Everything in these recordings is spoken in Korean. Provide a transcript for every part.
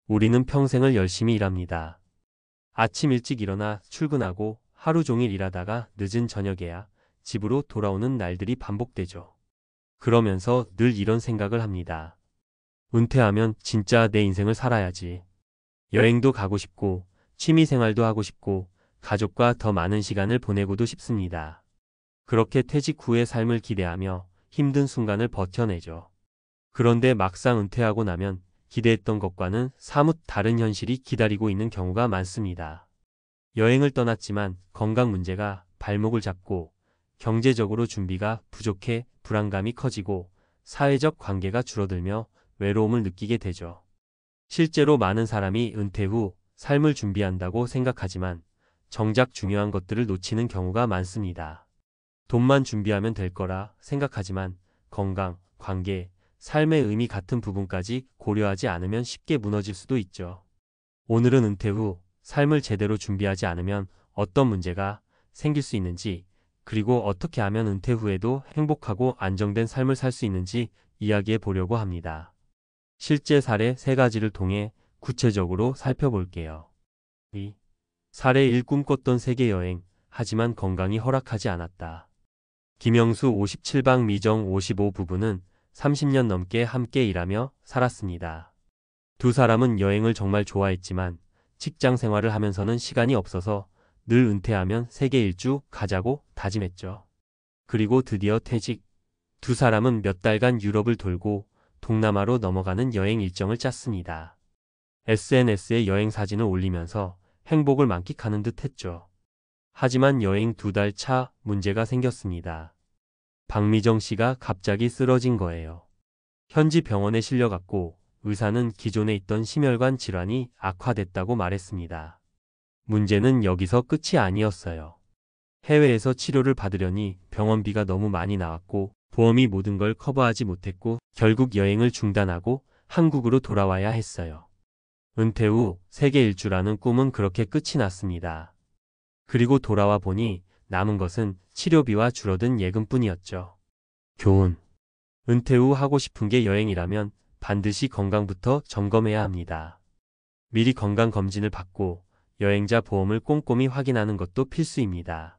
우리는 평생을 열심히 일합니다. 아침 일찍 일어나 출근하고 하루 종일 일하다가 늦은 저녁에야 집으로 돌아오는 날들이 반복되죠. 그러면서 늘 이런 생각을 합니다. 은퇴하면 진짜 내 인생을 살아야지. 여행도 가고 싶고, 취미 생활도 하고 싶고, 가족과 더 많은 시간을 보내고도 싶습니다. 그렇게 퇴직 후의 삶을 기대하며 힘든 순간을 버텨내죠. 그런데 막상 은퇴하고 나면 기대했던 것과는 사뭇 다른 현실이 기다리고 있는 경우가 많습니다. 여행을 떠났지만 건강 문제가 발목을 잡고 경제적으로 준비가 부족해 불안감이 커지고 사회적 관계가 줄어들며 외로움을 느끼게 되죠. 실제로 많은 사람이 은퇴 후 삶을 준비한다고 생각하지만 정작 중요한 것들을 놓치는 경우가 많습니다. 돈만 준비하면 될 거라 생각하지만 건강, 관계, 삶의 의미 같은 부분까지 고려하지 않으면 쉽게 무너질 수도 있죠. 오늘은 은퇴 후 삶을 제대로 준비하지 않으면 어떤 문제가 생길 수 있는지, 그리고 어떻게 하면 은퇴 후에도 행복하고 안정된 삶을 살 수 있는지 이야기해 보려고 합니다. 실제 사례 3가지를 통해 구체적으로 살펴볼게요. 2. 사례 1. 꿈꿨던 세계 여행, 하지만 건강이 허락하지 않았다. 김영수 57박 미정 55 부부는 30년 넘게 함께 일하며 살았습니다. 두 사람은 여행을 정말 좋아했지만 직장 생활을 하면서는 시간이 없어서 늘 은퇴하면 세계 일주 가자고 다짐했죠. 그리고 드디어 퇴직. 두 사람은 몇 달간 유럽을 돌고 동남아로 넘어가는 여행 일정을 짰습니다. SNS에 여행 사진을 올리면서 행복을 만끽하는 듯 했죠. 하지만 여행 2달 차 문제가 생겼습니다. 박미정 씨가 갑자기 쓰러진 거예요. 현지 병원에 실려갔고 의사는 기존에 있던 심혈관 질환이 악화됐다고 말했습니다. 문제는 여기서 끝이 아니었어요. 해외에서 치료를 받으려니 병원비가 너무 많이 나왔고 보험이 모든 걸 커버하지 못했고 결국 여행을 중단하고 한국으로 돌아와야 했어요. 은퇴 후 세계 일주라는 꿈은 그렇게 끝이 났습니다. 그리고 돌아와 보니 남은 것은 치료비와 줄어든 예금뿐이었죠. 교훈. 은퇴 후 하고 싶은 게 여행이라면 반드시 건강부터 점검해야 합니다. 미리 건강검진을 받고 여행자 보험을 꼼꼼히 확인하는 것도 필수입니다.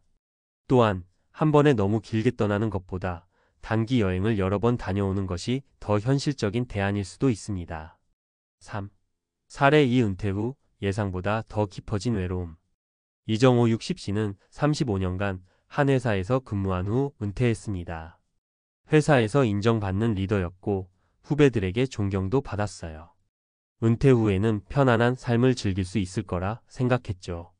또한 한 번에 너무 길게 떠나는 것보다 단기 여행을 여러 번 다녀오는 것이 더 현실적인 대안일 수도 있습니다. 3. 사례 2. 은퇴 후 예상보다 더 깊어진 외로움. 이정호 60씨는 35년간 한 회사에서 근무한 후 은퇴했습니다. 회사에서 인정받는 리더였고 후배들에게 존경도 받았어요. 은퇴 후에는 편안한 삶을 즐길 수 있을 거라 생각했죠.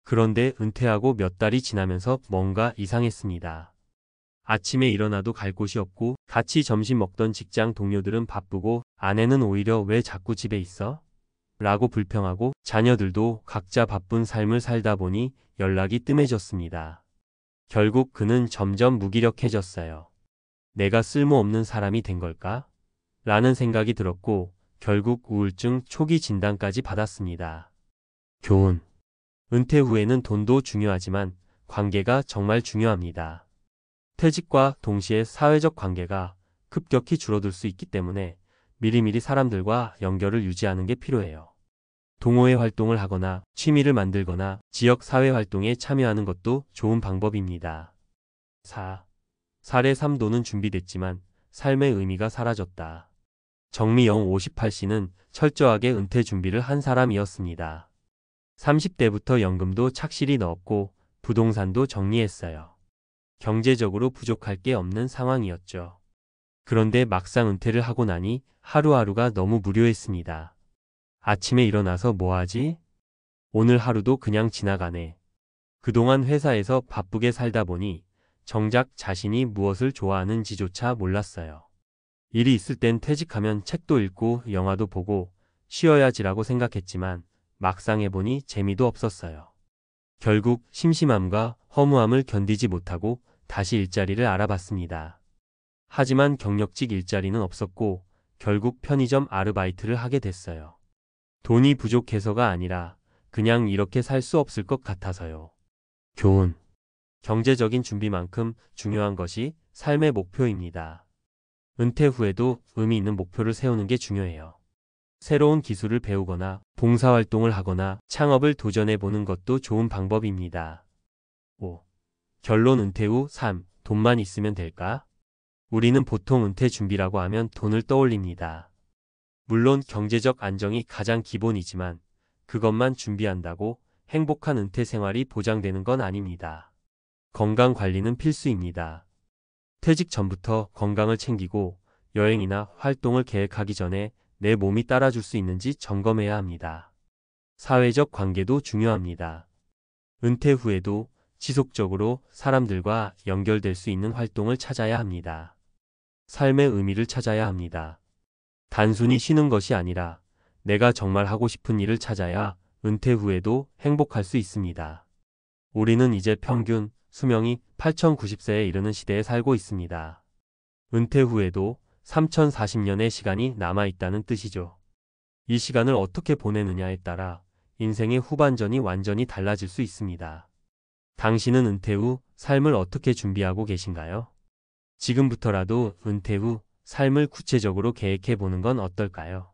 그런데 은퇴하고 몇 달이 지나면서 뭔가 이상했습니다. 아침에 일어나도 갈 곳이 없고 같이 점심 먹던 직장 동료들은 바쁘고 아내는 오히려 왜 자꾸 집에 있어? 라고 불평하고 자녀들도 각자 바쁜 삶을 살다 보니 연락이 뜸해졌습니다. 결국 그는 점점 무기력해졌어요. 내가 쓸모없는 사람이 된 걸까? 라는 생각이 들었고 결국 우울증 초기 진단까지 받았습니다. 교훈. 은퇴 후에는 돈도 중요하지만 관계가 정말 중요합니다. 퇴직과 동시에 사회적 관계가 급격히 줄어들 수 있기 때문에 미리미리 사람들과 연결을 유지하는 게 필요해요. 동호회 활동을 하거나 취미를 만들거나 지역 사회 활동에 참여하는 것도 좋은 방법입니다. 4. 사례 3. 돈은 준비됐지만 삶의 의미가 사라졌다. 정미영 58씨는 철저하게 은퇴 준비를 한 사람이었습니다. 30대부터 연금도 착실히 넣었고 부동산도 정리했어요. 경제적으로 부족할 게 없는 상황이었죠. 그런데 막상 은퇴를 하고 나니 하루하루가 너무 무료했습니다. 아침에 일어나서 뭐 하지? 오늘 하루도 그냥 지나가네. 그동안 회사에서 바쁘게 살다 보니 정작 자신이 무엇을 좋아하는지조차 몰랐어요. 일이 있을 땐 퇴직하면 책도 읽고 영화도 보고 쉬어야지라고 생각했지만 막상 해보니 재미도 없었어요. 결국 심심함과 허무함을 견디지 못하고 다시 일자리를 알아봤습니다. 하지만 경력직 일자리는 없었고 결국 편의점 아르바이트를 하게 됐어요. 돈이 부족해서가 아니라 그냥 이렇게 살 수 없을 것 같아서요. 교훈. 경제적인 준비만큼 중요한 것이 삶의 목표입니다. 은퇴 후에도 의미 있는 목표를 세우는 게 중요해요. 새로운 기술을 배우거나 봉사활동을 하거나 창업을 도전해 보는 것도 좋은 방법입니다. 5. 결론 은퇴 후 삶, 돈만 있으면 될까? 우리는 보통 은퇴 준비라고 하면 돈을 떠올립니다. 물론 경제적 안정이 가장 기본이지만 그것만 준비한다고 행복한 은퇴 생활이 보장되는 건 아닙니다. 건강 관리는 필수입니다. 퇴직 전부터 건강을 챙기고 여행이나 활동을 계획하기 전에 내 몸이 따라줄 수 있는지 점검해야 합니다. 사회적 관계도 중요합니다. 은퇴 후에도 지속적으로 사람들과 연결될 수 있는 활동을 찾아야 합니다. 삶의 의미를 찾아야 합니다. 단순히 쉬는 것이 아니라 내가 정말 하고 싶은 일을 찾아야 은퇴 후에도 행복할 수 있습니다. 우리는 이제 평균 수명이 8090세에 이르는 시대에 살고 있습니다. 은퇴 후에도 3040년의 시간이 남아있다는 뜻이죠. 이 시간을 어떻게 보내느냐에 따라 인생의 후반전이 완전히 달라질 수 있습니다. 당신은 은퇴 후 삶을 어떻게 준비하고 계신가요? 지금부터라도 은퇴 후 삶을 구체적으로 계획해 보는 건 어떨까요?